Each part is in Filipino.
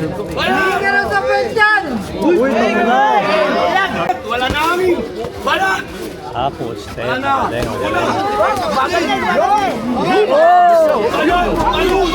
Hindi ka na sa pwedyan! Wala na kami! Wala! Tapos, Wala na! Wala! Bagay na yun! Ayun! Ayun!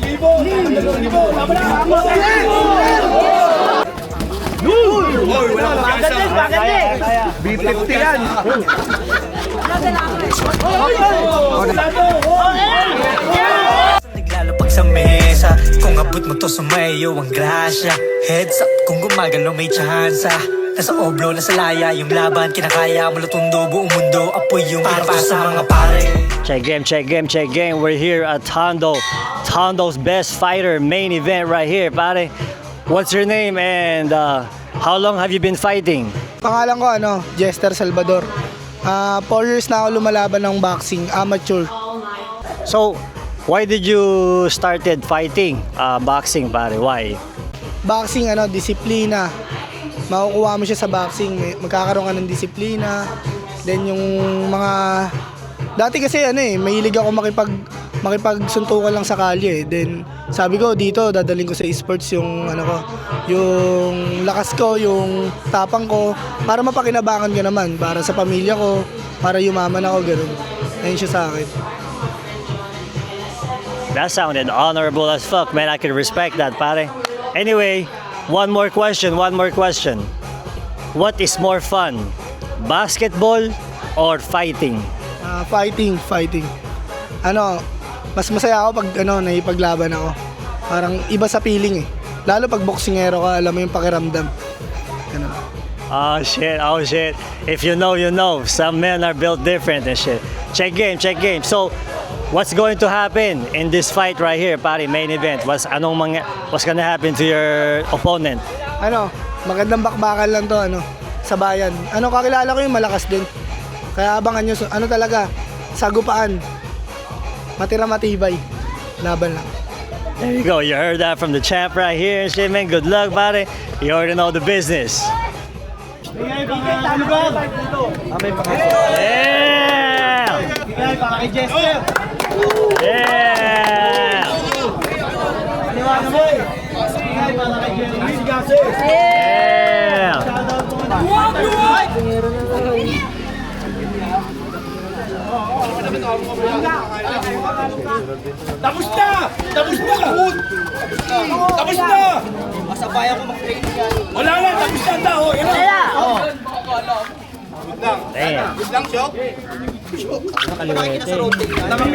1,000! 2,000! Laban na! Uy! Wala ka kaya! B50 yan! Naglalapag sa mesa, kung abot mo to sumayo ang grasya. Heads up kung gumagalaw may tsansa. Nasa oblo, nasa laya, yung laban kinakaya. Malatundo, buong mundo, apoy yung para sa mga pare. check game. We're here at Tondo's Best Fighter main event right here, pare. What's your name and how long have you been fighting? Pangalan ko Jester Salvador. 4 years na ako lumalaban ng boxing, amateur. So, why did you started fighting boxing, pare? Why? Boxing disiplina. Makukuha mo siya sa boxing, magkakaroon ka ng disiplina. Then yung mga dati kasi mahilig ako makipagsuntukan lang sa kalye. Then sabi ko dito dadaling ko sa esports yung yung lakas ko, yung tapang ko para mapakinabangan ko naman para sa pamilya ko, para yumaman ako ganoon. Ayun siya sa akin. That sounded honorable as fuck, man. I can respect that, pare. Anyway, one more question. What is more fun? Basketball or fighting? Fighting. Mas masaya ako pag naipaglaban ako. Parang iba sa feeling eh. Lalo pag boksingero ka, alam mo yung pakiramdam. Oh shit. If you know, you know. Some men are built different and shit. Check game. So, what's going to happen in this fight right here, pare, main event? What's gonna happen to your opponent? Magandang bakbakan lang to, sa bayan. Kakilala ko yung malakas din. Kaya abangan nyo, talaga, sagupaan. Matira matibay. Laban lang. There you go. You heard that from the champ right here and shit, man. Good luck, pare. You already know the business. Yeah! Yeah! Yeah! Tapos na! Masabayan ko mag-training yan. Wala na! Tapos na tao! Damn. Lang, Shok. Nakikita sa road trip. Naman.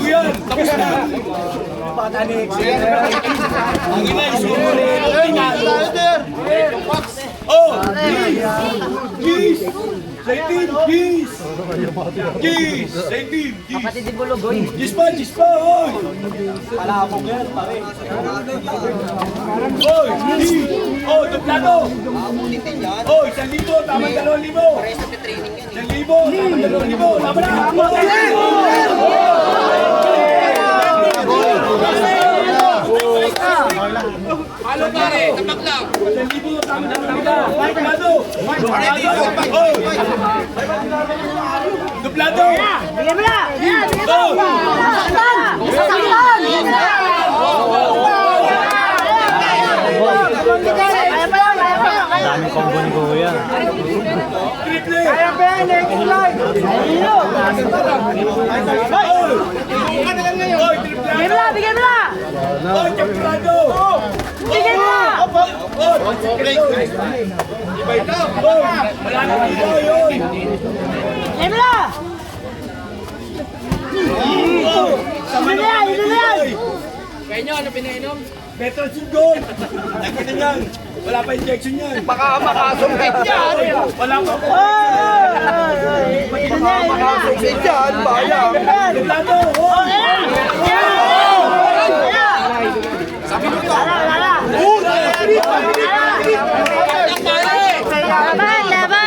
Yan! Tapos na! Ang ina, oh! Gis! Kapatid di Bulugoy. Gis pa! Oy! Palabog yan, pare. Oy! Oh, duplado! Oy, 1,000! Tama 2,000! Pares na training yan. 1,000! Tama 2,000! Laban na! Halo pare, tapak lang. 1,000! Tama 2,000! Duplado! Duplado! Bigyan mo na! Oh! Daming combo ni Kuya. Triple! Kaya pa yan, next slide! Ayun! Oy, triple! Bigyan mo na! Oy, Champurado! Bigyan mo na! Oy, ibay na! Oy, wala na dito, oy! Bigyan mo na! Oy, sama na kami dito, oy! Kaya nyo, ano pinainom? Metal Gold! Nakita niyan! Wala pa injection yan! Baka makasumpit yan! Wala pa po! Baka makasumpit yan! Bayang! Duplado! Oy! Sabi mo to! Laban!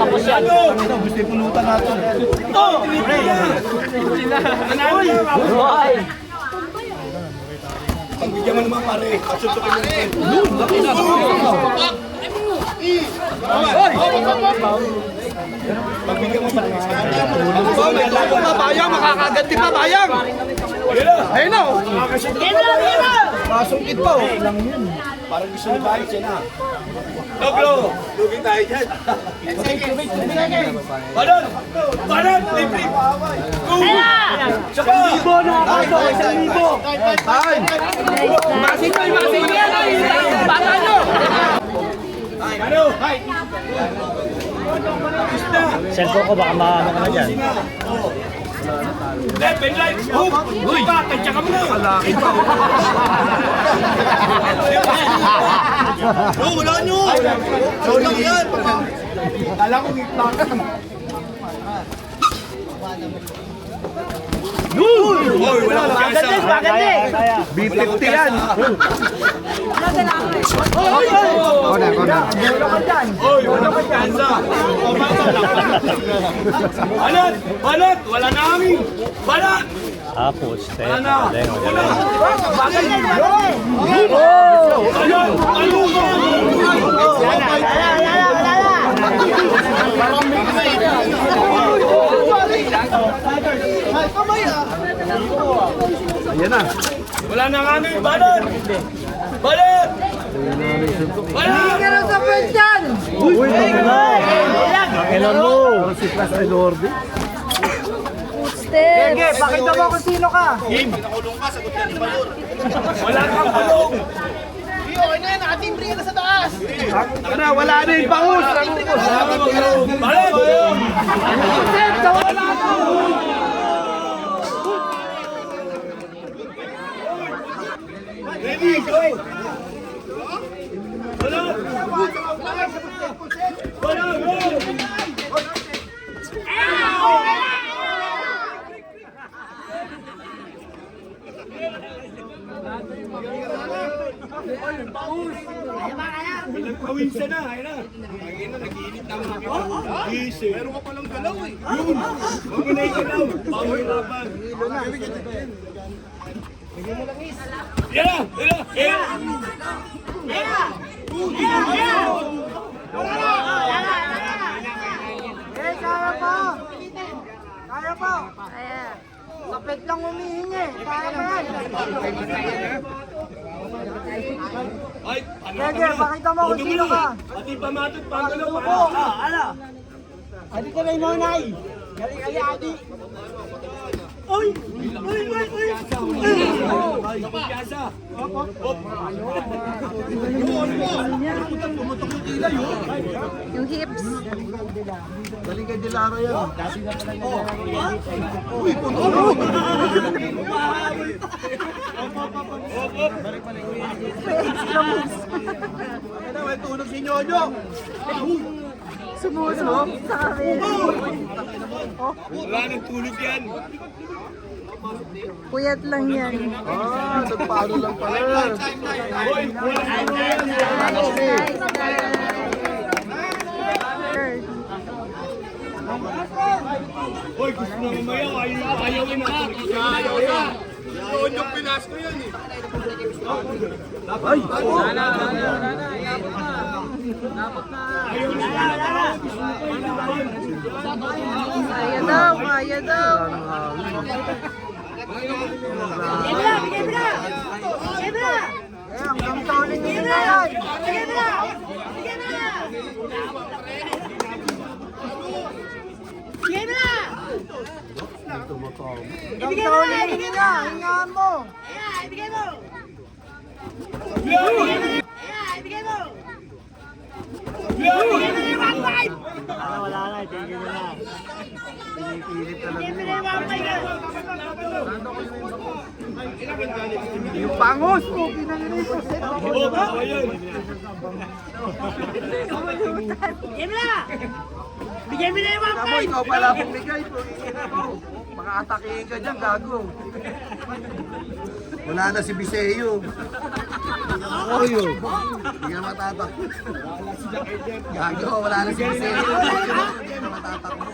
Tapos yan. Gusto yung pulutan natin. Ito! Hoy! bigyan mo naman pare. Pasutukin mo rin. Laki na. Pagbigyan mo pare. Bayang, makakaganti pa, bayang. Ayun na. Masungkit pa. Parang gusto na tayo siya na. Doblo! Lugin tayo dyan. Banon! Banon! Libre! Saka! Libo na ako! Isang libo! Time! Masin nyo! Masin nyo! Bata nyo! Ano? Cellphone ko, baka maano ka na dyan. Ben light! Hook! Uy! Tansya ka mo na! Malaki pa! No, wala nyo! Show lang yan! Kala ko ngitla ka! Uy! Wala ko kaya! B50 yan! Uy! Wala ko kansa! Banat! Banat! Wala na kami! Banat! Poste. Wala na! Galing, Wala! galing. Ayan na! Wala na kami! Banat! Banat! Banat! Uy, kailan mo? Sige, pakita mo kung sino ka. Wala kang palong! Wala na yung bangus. Banat! Ready, go! Banat! Banat, go! Nagpawinsa na, ayun na. Ayun na, nag-iinit na mga kita. Easy. Meron ka palang galaw eh. Yun! Huwag mo na ikalaw. Bago yung laban. Yan na! Yan na! Yan na! Kaya pa. Kaya pa. Kapit lang humihingi. Kaya pa yan. Ay, ano Sige, pakita mo kung sino ka. Pati pamatot, pangalaw. Ala. Adi ka na yung monay. Galing kaya adi. Uy! Uy! Uy! Uy! Pagkasa! Hop! Hop! Tumutok yung kilay, oh! Yung hips. Galing kay Dilara yan. Uy! Puto! Hop! Hop! Ano, may tunog si Nyonyo! Sumusok sa akin. Wala nang tulog yan! Puyat lang yan. Nagpaano lang pala. Hoy! Nice, nice. Hoy! Gusto na mamayaw. Ayawin na. Ayaw! Yun yung pinas ko yan eh. Ay! Kaya daw, kaya daw. Hanggang sa uling yun na yan. Hanggang sa uling yun na. Hingaan mo. Wala na, tingin mo na. Yung pangos mo, pinanginig ko set. Bigyan mo na yung Tamo, ikaw pala bumigay. Mga atakihin ka dyan, gago. Wala na si Biseo. Oyo. Hindi na matatak. Gago, wala na si Biseo. Hindi na matatakbo.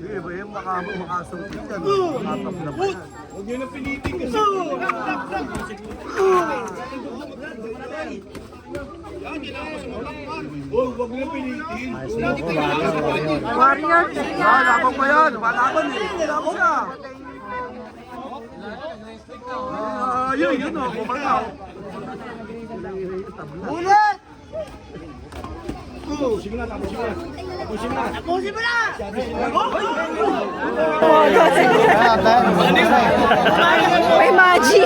Sige ba yung makasungkit yan? Makatap na ba yan? Huwag nyo na pinitin kasi. Huwag nyo pinitin. Warrior. Laban pa yan. Laban eh. Laban na. Yun o. Kumagaw. Ulit! May magic.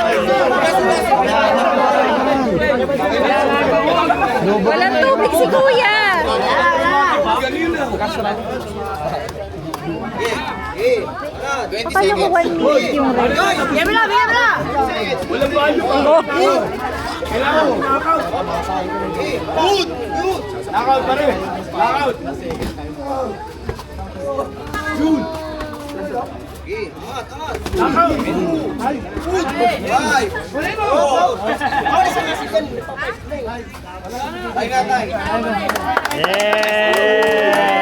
Walang tubig si Kuya. Paano ko 1 minute yung red? Yeah!